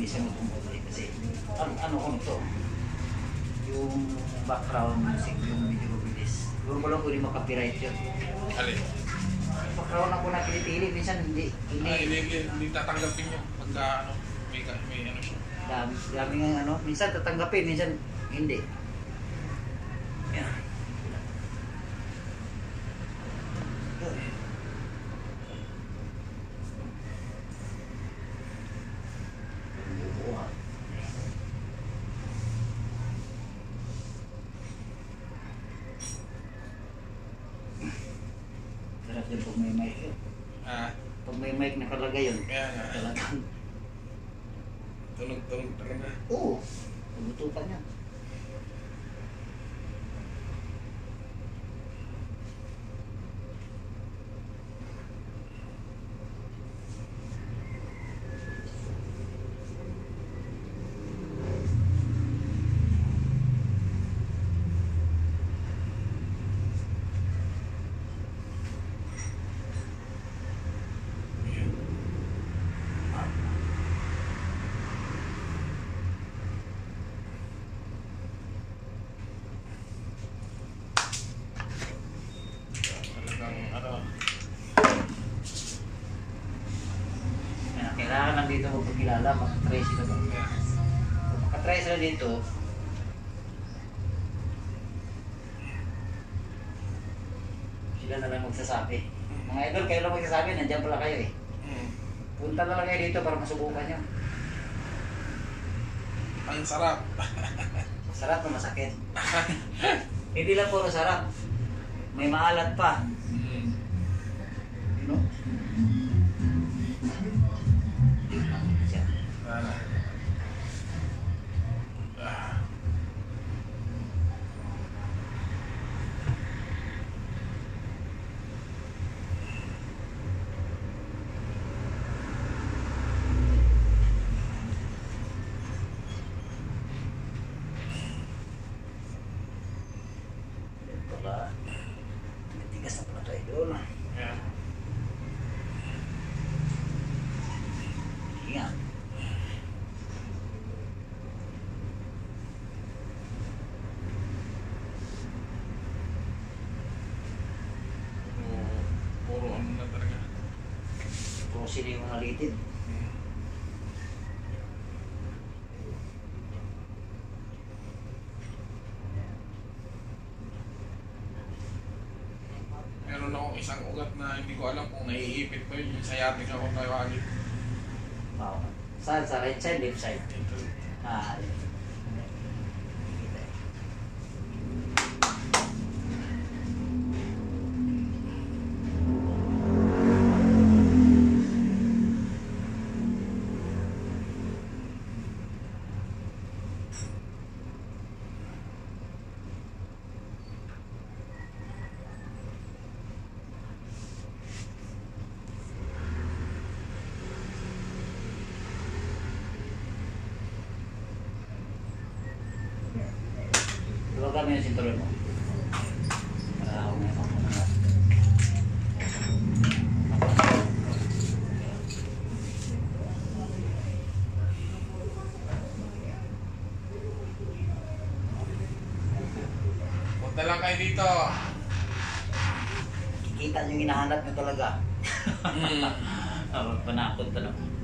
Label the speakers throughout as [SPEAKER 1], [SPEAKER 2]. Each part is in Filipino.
[SPEAKER 1] hindi siya matumuloy kasi ano ko nito, yung background music, yung video mabilis. Siguro ko lang kung hindi makapiright yun.
[SPEAKER 2] Alin?
[SPEAKER 1] Background ako na pinipili, minsan hindi
[SPEAKER 2] tatanggapin yun pagka ano, may ano siya.
[SPEAKER 1] Dami nga ano, minsan tatanggapin, minsan hindi. Yan. Sarap din pag may mic yun. Pag may mic nakalagay yun.
[SPEAKER 2] Kaya nga.
[SPEAKER 1] Talagang.
[SPEAKER 2] Tunog talaga.
[SPEAKER 1] Oo. Tugutupan yan. Kailangan lang dito magpagkilala, makatry sila ba? Kung makatry sila dito, sila na lang magsasabi. Mga idol, kayo lang magsasabi, nandiyan pala kayo eh. Punta na lang kayo dito para masubukan nyo.
[SPEAKER 2] Ang sarap.
[SPEAKER 1] Sarap na masakit. Hindi lang puro sarap. May maalat pa. You know? Tigas na pala tayo doon.
[SPEAKER 2] Yeah.
[SPEAKER 1] Ingat.
[SPEAKER 2] Puro ano na talaga.
[SPEAKER 1] Puro sila yung nalitid.
[SPEAKER 2] Meron akong isang ugat na hindi ko alam kung naiipit ba yun. Yung sciatic ako tawagin.
[SPEAKER 1] Wow. Saan? Sa right side, left side?
[SPEAKER 2] Ito.
[SPEAKER 1] Ah, Huwag kami yung sinturon mo. Para ako may makungat.
[SPEAKER 2] Punta lang kayo dito.
[SPEAKER 1] Kikita yung hinahanap nyo talaga. Panakot pa naman.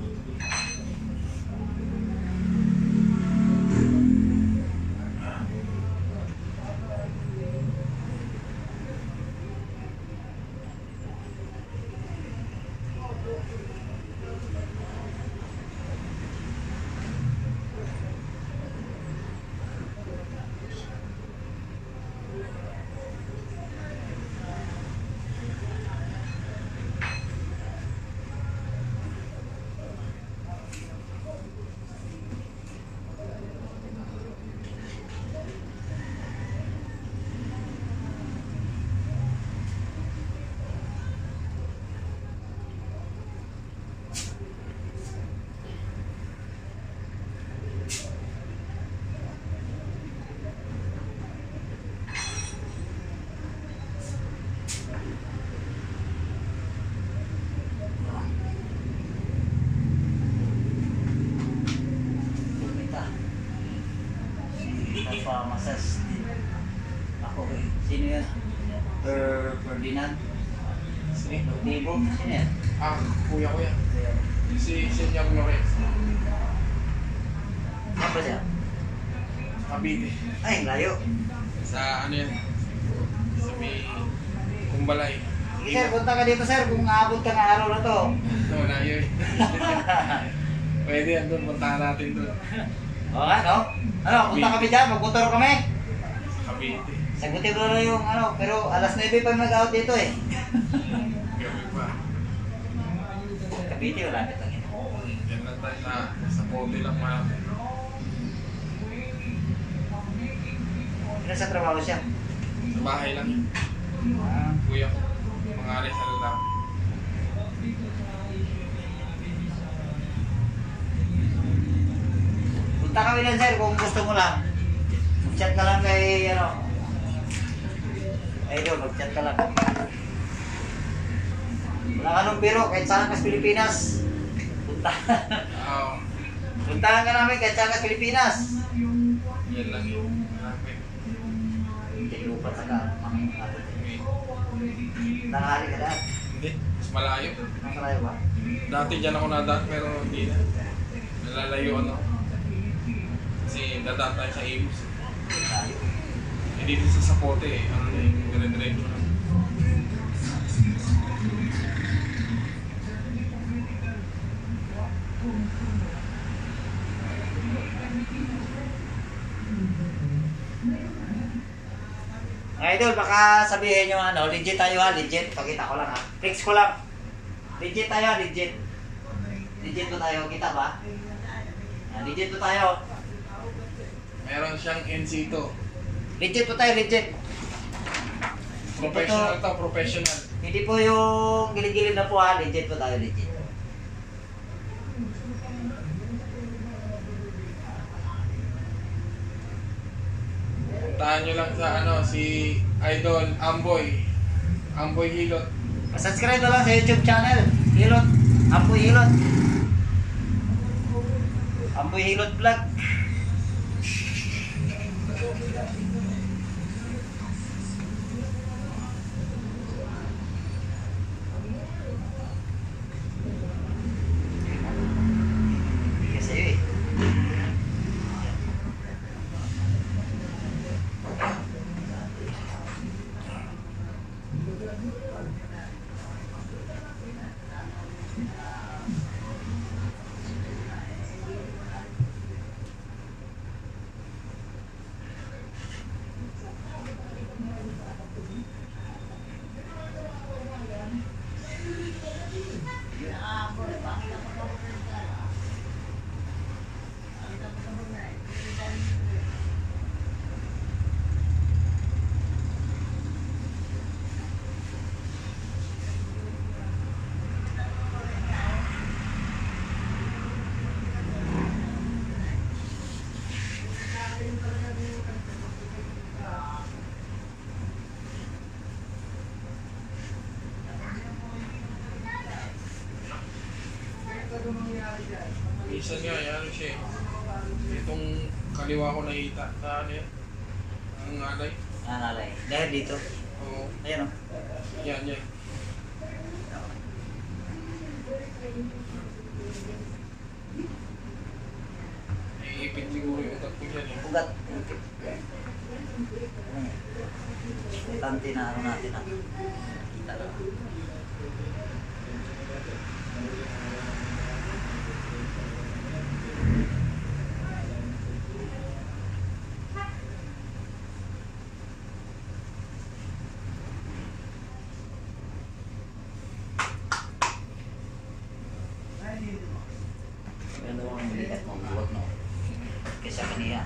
[SPEAKER 1] Ferdinand.
[SPEAKER 2] Si?
[SPEAKER 1] Dibo. Sino yan?
[SPEAKER 2] Kuya ko yan. Si Senyang Lores.
[SPEAKER 1] Ano ba siya?
[SPEAKER 2] Cavite.
[SPEAKER 1] Ay, ang layo.
[SPEAKER 2] Sa ano yan? Sa may Kumbalay.
[SPEAKER 1] Sige sir, punta ka dito sir kung aabot ka ng araw na to.
[SPEAKER 2] Wala yun. Pwede yan doon, puntahan natin doon.
[SPEAKER 1] Oo nga, no? Ano, punta kami dyan, magmotor kami.
[SPEAKER 2] Cavite.
[SPEAKER 1] Sagutin ko na yung ano, pero alas 9 pa mag-out dito eh.
[SPEAKER 2] Gabi pa.
[SPEAKER 1] Cavite, wala nito lang yun.
[SPEAKER 2] Yan lang tayo na sa kote lang malapit.
[SPEAKER 1] Ano sa trabaho siya?
[SPEAKER 2] Sa bahay lang yun. Kuya ko. Mga alis na lang.
[SPEAKER 1] Punta kami lang sir kung gusto mo lang. Mag-chat ka lang kay ano. Ay doon, mag-chat ka lang. Wala ka nung biro, kahit saan kas Pilipinas. Punta.
[SPEAKER 2] Oo.
[SPEAKER 1] Puntahan ka namin kahit saan kas Pilipinas.
[SPEAKER 2] Yan lang yun. Malapit.
[SPEAKER 1] Hindi lupat sa ka.
[SPEAKER 2] Okay.
[SPEAKER 1] Nanghali ka daan.
[SPEAKER 2] Hindi. Mas malayo.
[SPEAKER 1] Nakalayo ba?
[SPEAKER 2] Dati dyan ako nadaan pero hindi na. Nalalayo ano. Kasi dadaan tayo sa Imus.
[SPEAKER 1] Layo.
[SPEAKER 2] Hindi dito sa Sapote eh. Ano na yung dire-diretso lang.
[SPEAKER 1] Mga idol, baka sabihin nyo ano, legit tayo ha, legit. Pakita ko lang ha. Fix ko lang. Legit tayo, legit. Legit po tayo, kita ba? Legit po tayo.
[SPEAKER 2] Meron siyang NC to.
[SPEAKER 1] Legit po tayo, legit.
[SPEAKER 2] Professional to, professional.
[SPEAKER 1] Hindi po yung gilid-gilid na po ha, legit po tayo, legit.
[SPEAKER 2] Puntahan nyo lang sa ano, si Idol Amboy. Amboy Hilot.
[SPEAKER 1] Subscribe na lang sa YouTube channel. Hilot. Amboy Hilot. Amboy Hilot Vlog. Bigas sa'yo eh.
[SPEAKER 2] Minsan nga, ano siya eh. Itong kaliwa ko nakita na ano yan. Ang alay.
[SPEAKER 1] Nanalay. Dahil dito.
[SPEAKER 2] Oo.
[SPEAKER 1] Ayan o.
[SPEAKER 2] Yan, yan. Iipit siguro yung utak ko dyan eh.
[SPEAKER 1] Ugat. Importante na ano natin ha. Kita lang. Ganda mo ang malikat mo, buwag no. Kaysa kanina.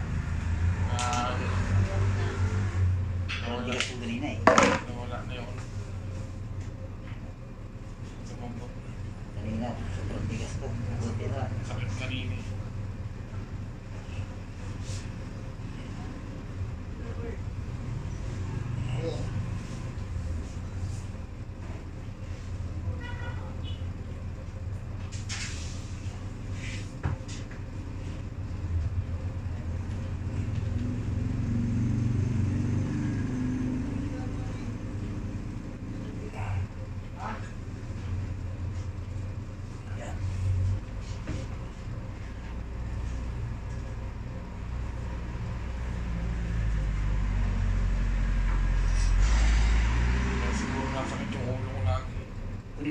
[SPEAKER 1] Oo, di kasi kanina eh.
[SPEAKER 2] Nawala na yun. Sumambot.
[SPEAKER 1] Kanina, sobrang tigas ko. Buti na.
[SPEAKER 2] Sakit kanina eh.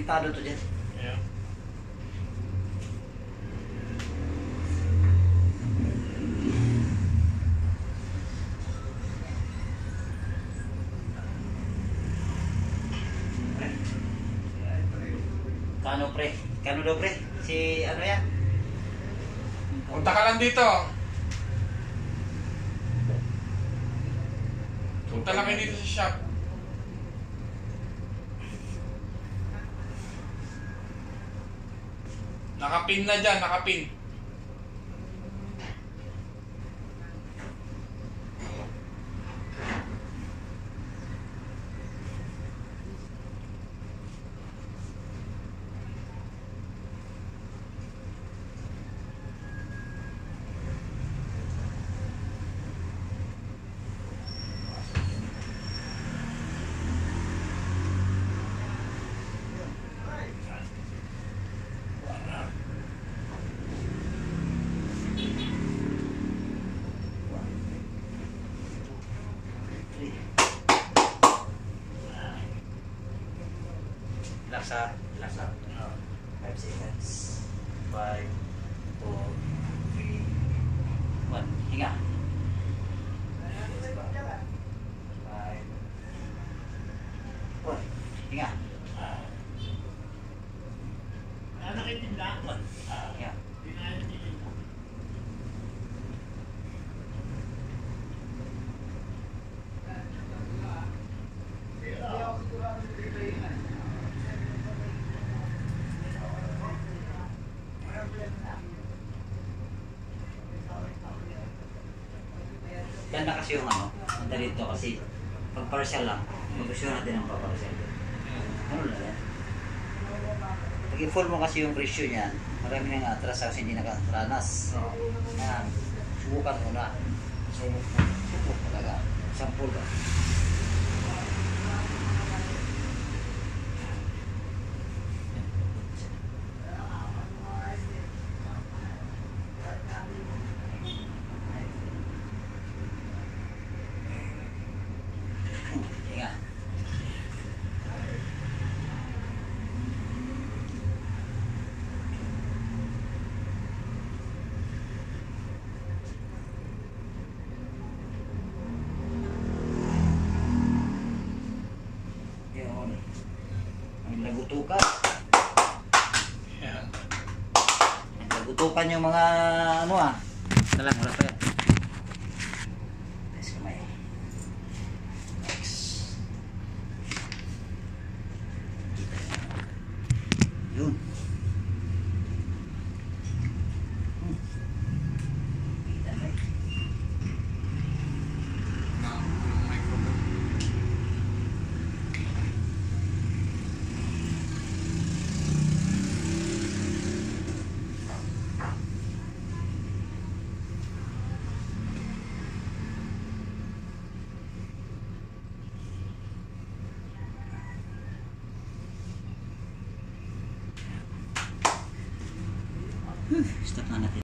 [SPEAKER 1] Konektado to dyan.
[SPEAKER 2] Yeah.
[SPEAKER 1] Kano pre? Kano daw pre? Si ano yan?
[SPEAKER 2] Punta ka lang dito. Punta lang kayo dito sa shop. Nakapin na dyan, nakapin.
[SPEAKER 1] Relax ha. 5 seconds. 5, 4, 3, 1. Hinga. 5, 4. Hinga.
[SPEAKER 3] Nakitinda?
[SPEAKER 1] Hinga. Yan na kasi yung ano, punta dito kasi pag partial lang, mag-gusto natin ang pa-partial. Ano lang yan? Pag i-full mo kasi yung presyo niyan, marami nang atras kasi hindi nakaranas. Yan, subukan mo na. Subok talaga. Sample ba? Hinga. Yun. Ang lagutukan.
[SPEAKER 2] Yeah.
[SPEAKER 1] Ang lagutukan yung mga ano ah. Dalang, wala pa yan. Nice kamay. Next. Yun. Kita na eh. Stop na natin.